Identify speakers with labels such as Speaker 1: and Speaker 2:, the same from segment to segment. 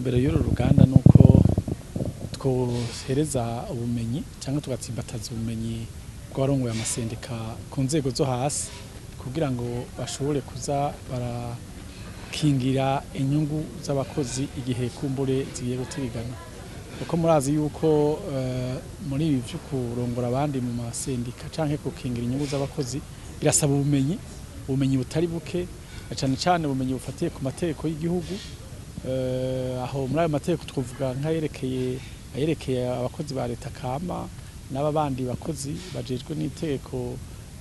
Speaker 1: intumbero y'uru ruganda nuko twohereza ubumenyi cyangwa tugatsimbataza ubumenyi bw'abarongoye amasendika ku nzego zo hasi kugira ngo bashobore kuza barakingira inyungu z'abakozi igihe kumbure zigiye gutirigana. Uko murazi yuko muri ibi byo kurongora abandi mu masendika canke gukingira inyungu z'abakozi birasaba ubumenyi butari buke, cyane cyane ubumenyi bufatiye ku mategeko y'igihugu. Aho muri ayo mategeko twavuga ayerekeye abakozi ba leta kama n'ababandi bakozi bajejwe n'itegeko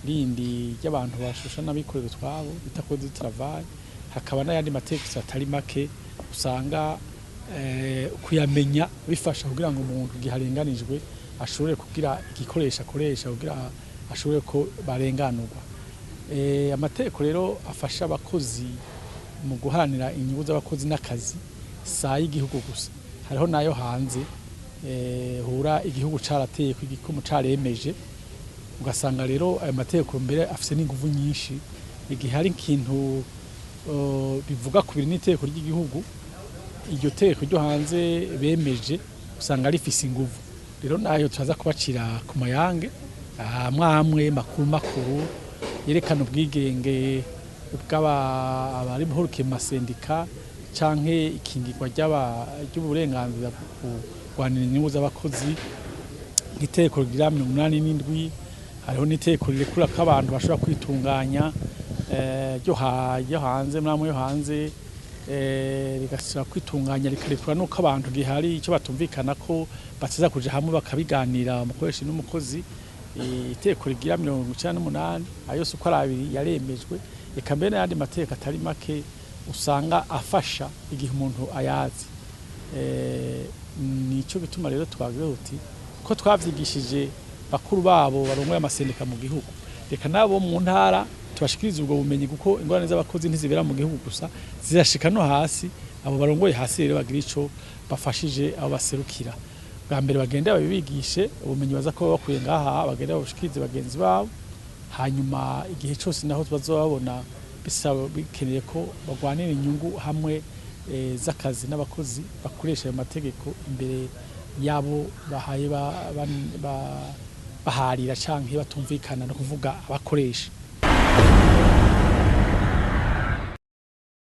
Speaker 1: rindi ry'abantu bashusha n'abikorera utwabo bita code du travail. Hakaba n'ayandi mategeko atari make usanga kuyamenya bifasha kugira ngo umuntu giharenganijwe ashobore kugira igikoresha akoresha kugira ashobore ko barenganurwa. Amategeko rero afasha abakozi mu guharanira inyungu z'abakozi n'akazi saa y'igihugu gusa, hariho nayo hanze hura igihugu carateye kw'igikumu caremeje, ugasanga rero ayo mategeko mbere afise n'inguvu nyinshi. Igihe hari ikintu bivuga ku biri n'itegeko ry'igihugu, iryo tegeko ryo hanze bemeje usanga rifise inguvu. Rero nayo turaza kubacira ku mayange amwe makuru yerekana ubwigenge bw'abari buhurukiye mu masendika canke ikingirwa ry'uburenganzira kurwanira inyungu z'abakozi. Nk'itegeko rigira 87 hariho n'itegeko rirekura ko abantu bashobora kwitunganya ryo hanze mwamwe yo hanze rigasira kwitunganya rikarekura nuko abantu gihari icyo batumvikana ko bateza kuja hamwe bakabiganira umukoresha n'umukozi. Itegeko rigira 98 ayo suko arabiri yaremejwe, eka mbere n'andi mategeko atari make usanga afasha igihe umuntu ayazi. Nico bituma rero twagira uti ko twavyigishije bakuru babo barongoye amasendika mu gihugu, reka nabo mu ntara tubashikiriza ubwo bumenyi, kuko ingorane z'abakozi ntizibera mu gihugu gusa, zirashika no hasi. Abo barongoye hasi rero bagira ico bafashije abo baserukira. Bwa mbere bagende babibigishe ubumenyi baza ko bakuye ngaha, bagende babushikirize bagenzi babo, hanyuma igihe cyose naho bazobabona bisaba bikeneye ko bagwanira inyungu hamwe z'akazi n'abakozi bakoresha ayo mategeko imbere yabo bahaye baharira canke batumvikana no kuvuga abakoresha.